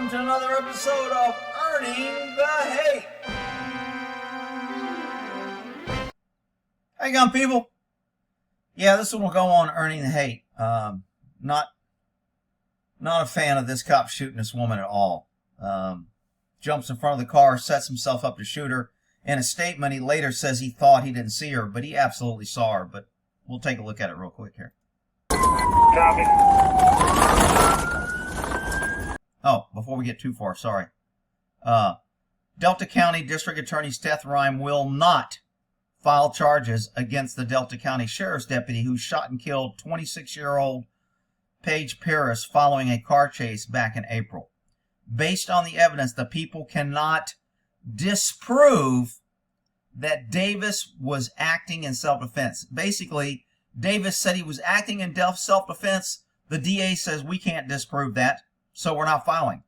welcome to another episode of Earning the Hate. How you going, people? Yeah, this one will go on Earning the Hate. Not a fan of this cop shooting this woman at all. Jumps in front of the car, sets himself up to shoot her. In a statement, he later says he thought he didn't see her, but he absolutely saw her. But we'll take a look at it real quick here. Copy. Oh, before we get too far, sorry. Delta County District Attorney Seth will not file charges against the Delta County Sheriff's deputy who shot and killed 26-year-old Paige Pierce following a car chase back in April. Based on the evidence, the people cannot disprove that Davis was acting in self-defense. Basically, Davis said he was acting in self-defense. The DA says we can't disprove that, so we're not filing.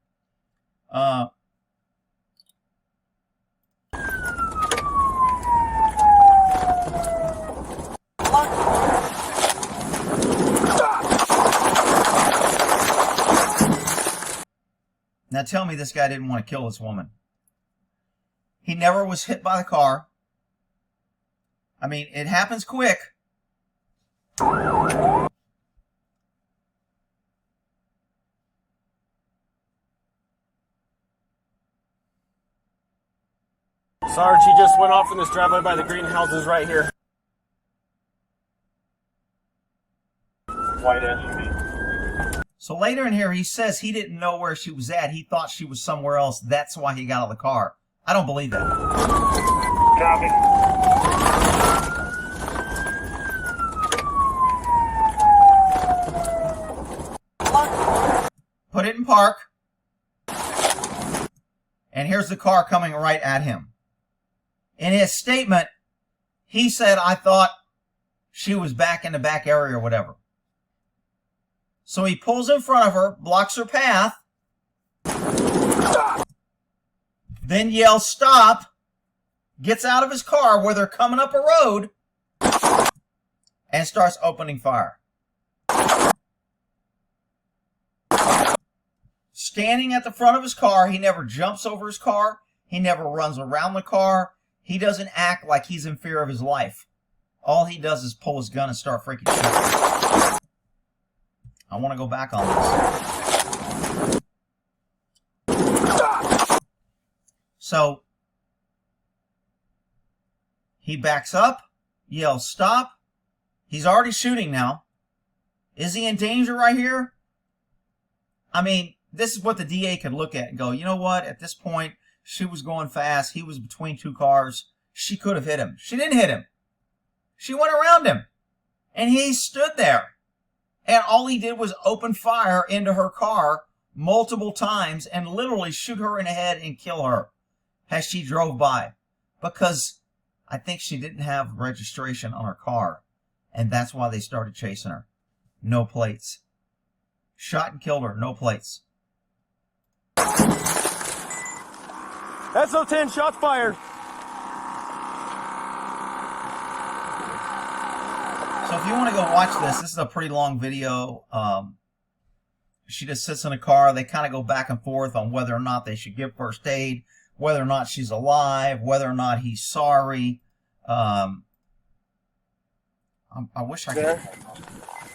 Now tell me this guy didn't want to kill this woman. He never was hit by the car. I mean, it happens quick. Sarge, he just went off in this driveway by the greenhouses right here. White SUV. So later in here, he says he didn't know where she was at. He thought she was somewhere else. That's why he got out of the car. I don't believe that. Copy. Put it in park. And here's the car coming right at him. In his statement, he said, I thought she was back in the back area or whatever. So he pulls in front of her, blocks her path, then yells, stop, gets out of his car where they're coming up a road, and starts opening fire. Standing at the front of his car, he never jumps over his car. He never runs around the car. He doesn't act like he's in fear of his life. All he does is pull his gun and start freaking shooting. I want to go back on this. So, he backs up, yells, stop. He's already shooting now. Is he in danger right here? I mean, this is what the DA could look at and go, you know what? At this point, she was going fast. He was between two cars. She could have hit him. She didn't hit him. She went around him. And he stood there. And all he did was open fire into her car multiple times and literally shoot her in the head and kill her as she drove by. Because I think she didn't have registration on her car. And that's why they started chasing her. No plates. Shot and killed her. No plates. SO10, shots fired. So if you want to go watch this is a pretty long video. She just sits in a car. They kind of go back and forth on whether or not they should give first aid, whether or not she's alive, whether or not he's sorry. I wish I could.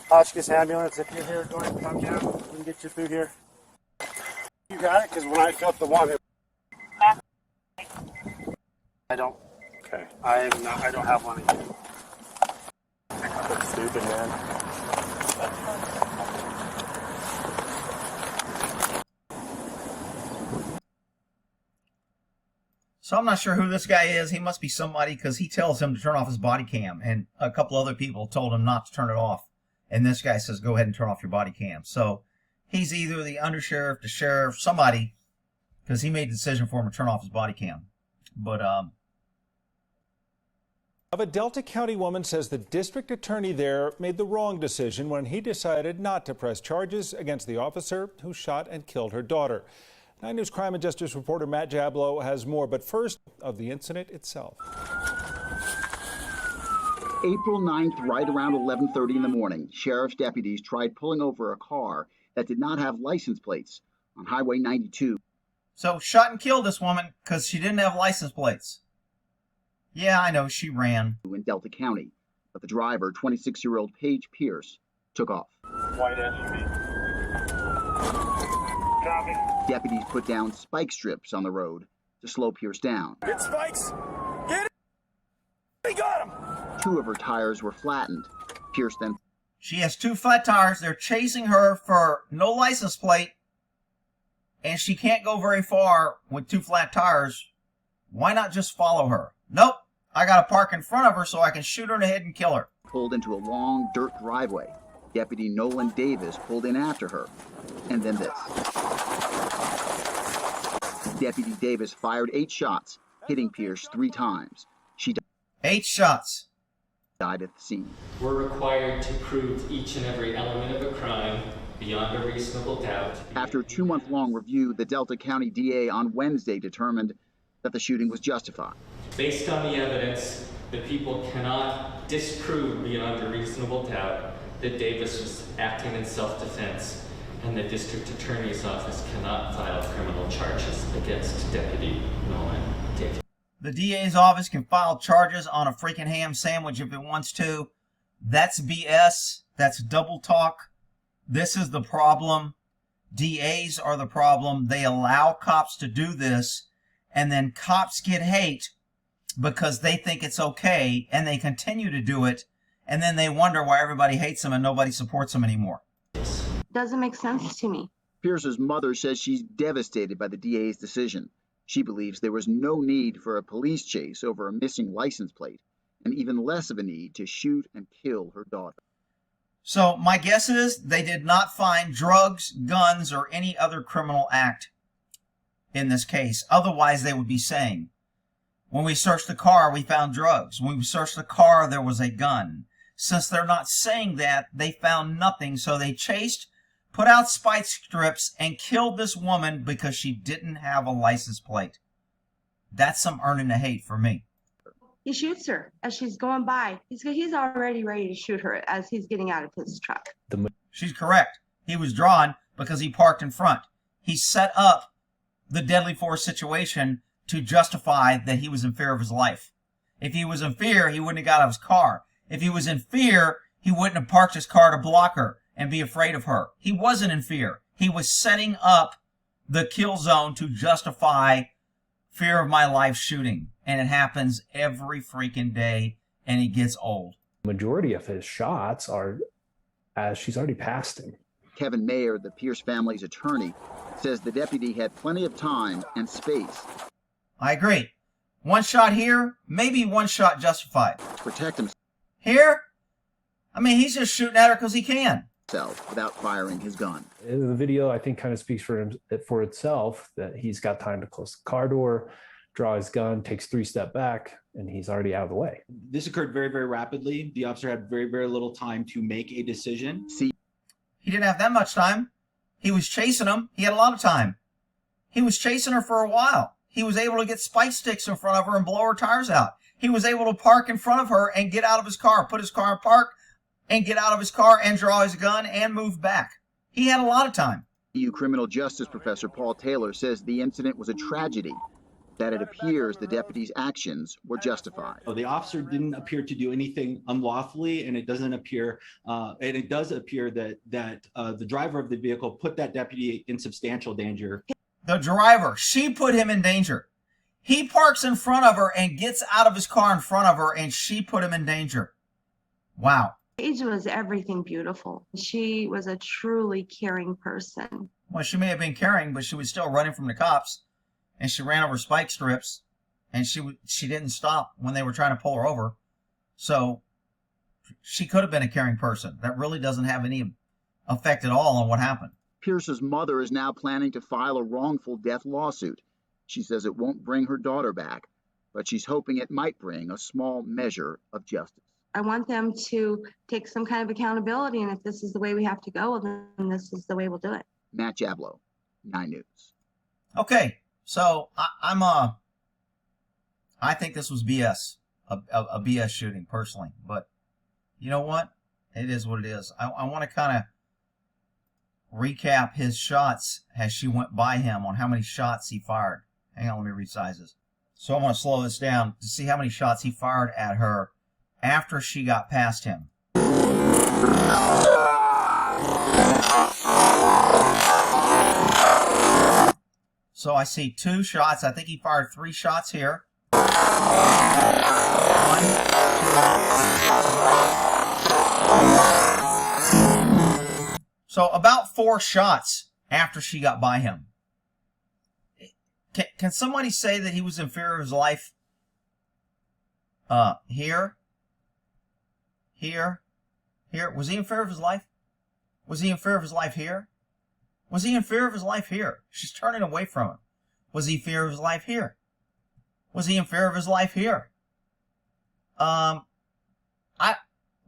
Hotchkiss ambulance, if you're here, go ahead and come down. We can get your food here. You got it? Because when I felt the one, I don't. Okay. I don't have one of you. That's stupid, man. So I'm not sure who this guy is. He must be somebody because he tells him to turn off his body cam. And a couple other people told him not to turn it off. And this guy says, go ahead and turn off your body cam. So he's either the undersheriff, the sheriff, somebody, because he made the decision for him to turn off his body cam. But, A Delta County woman says the district attorney there made the wrong decision when he decided not to press charges against the officer who shot and killed her daughter. 9 News crime and justice reporter Matt Jablow has more, but first of the incident itself. April 9th, right around 11:30 in the morning, sheriff's deputies tried pulling over a car that did not have license plates. on Highway 92. So shot and killed this woman because she didn't have license plates. Yeah, I know, she ran. In Delta County, but the driver, 26-year-old Paige Pierce, took off. White SUV. Copy. Deputies put down spike strips on the road to slow Pierce down. Get spikes! Get it! We got him! 2 of her tires were flattened. Pierce then She has 2 flat tires. They're chasing her for no license plate, and she can't go very far with 2 flat tires. Why not just follow her? Nope. I gotta park in front of her so I can shoot her in the head and kill her. pulled into a long dirt driveway. Deputy Nolan Davis pulled in after her. And then this. Deputy Davis fired 8 shots, hitting Pierce 3 times. She 8 shots. died at the scene. We're required to prove each and every element of a crime beyond a reasonable doubt. After a 2-month-long review, the Delta County DA on Wednesday determined that the shooting was justified. Based on the evidence, the people cannot disprove beyond a reasonable doubt that Davis was acting in self-defense, and the district attorney's office cannot file criminal charges against Deputy Nolan Davis. The DA's office can file charges on a freaking ham sandwich if it wants to. That's BS. That's double talk. This is the problem. DAs are the problem. They allow cops to do this, and then cops get hate because they think it's okay, and they continue to do it, and then they wonder why everybody hates them and nobody supports them anymore. Doesn't make sense to me. Pierce's mother says she's devastated by the DA's decision. She believes there was no need for a police chase over a missing license plate, and even less of a need to shoot and kill her daughter. So my guess is they did not find drugs, guns, or any other criminal act in this case. Otherwise, they would be saying, when we searched the car, we found drugs. When we searched the car, there was a gun. Since they're not saying that, they found nothing. So they chased, put out spike strips, and killed this woman because she didn't have a license plate. That's some earning the hate for me. He shoots her as she's going by. He's already ready to shoot her as he's getting out of his truck. She's correct. He was drawn because he parked in front. He set up the deadly force situation to justify that he was in fear of his life. If he was in fear, he wouldn't have got out of his car. If he was in fear, he wouldn't have parked his car to block her and be afraid of her. He wasn't in fear. He was setting up the kill zone to justify fear of my life shooting. And it happens every freaking day, and it gets old. Majority of his shots are as she's already passed him. Kevin Mayer, the Pierce family's attorney, says the deputy had plenty of time and space I agree. 1 shot here, maybe 1 shot justified. to protect Here, I mean, he's just shooting at her because he can. himself without firing his gun. The video, I think, kind of speaks for itself, that he's got time to close the car door, draw his gun, takes 3 steps back, and he's already out of the way. This occurred very, very rapidly. The officer had very, very little time to make a decision. He didn't have that much time. He was chasing him. He had a lot of time. He was chasing her for a while. He was able to get spike sticks in front of her and blow her tires out. He was able to park in front of her and get out of his car, put his car in park, and get out of his car and draw his gun and move back. He had a lot of time. EU criminal justice professor Paul Taylor says the incident was a tragedy, that it appears the deputy's actions were justified. The officer didn't appear to do anything unlawfully, and it doesn't appear, and it does appear that the driver of the vehicle put that deputy in substantial danger. The driver, she put him in danger. He parks in front of her and gets out of his car in front of her, and she put him in danger. Wow. Paige was everything beautiful. She was a truly caring person. Well, she may have been caring, but she was still running from the cops. And she ran over spike strips, and she didn't stop when they were trying to pull her over. So she could have been a caring person. That really doesn't have any effect at all on what happened. Pierce's mother is now planning to file a wrongful death lawsuit. She says it won't bring her daughter back, but she's hoping it might bring a small measure of justice. I want them to take some kind of accountability, and if this is the way we have to go, then this is the way we'll do it. Matt Jablow, 9 News. Okay, so I think this was BS, a BS shooting personally. But you know what? It is what it is. I want to kind of recap his shots as she went by him on how many shots he fired. Hang on, let me resize this. So I'm going to slow this down to see how many shots he fired at her after she got past him. So I see 2 shots. I think he fired 3 shots here. 1, 2. So about 4 shots after she got by him. Can somebody say that he was in fear of his life? Here. Was he in fear of his life? Was he in fear of his life here? Was he in fear of his life here? She's turning away from him. Was he in fear of his life here? Was he in fear of his life here?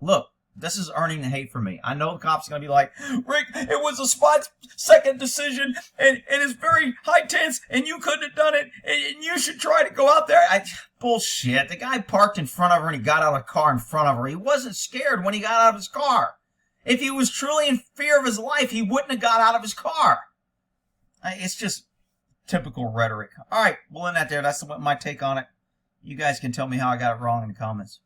Look, this is earning the hate from me. I know the cops are going to be like, Rick, it was a spot-second decision, and it's very high tense, and you couldn't have done it, and you should try to go out there. Bullshit. The guy parked in front of her, and he got out of the car in front of her. He wasn't scared when he got out of his car. If he was truly in fear of his life, he wouldn't have got out of his car. It's just typical rhetoric. All right, we'll end that there. That's my take on it. You guys can tell me how I got it wrong in the comments.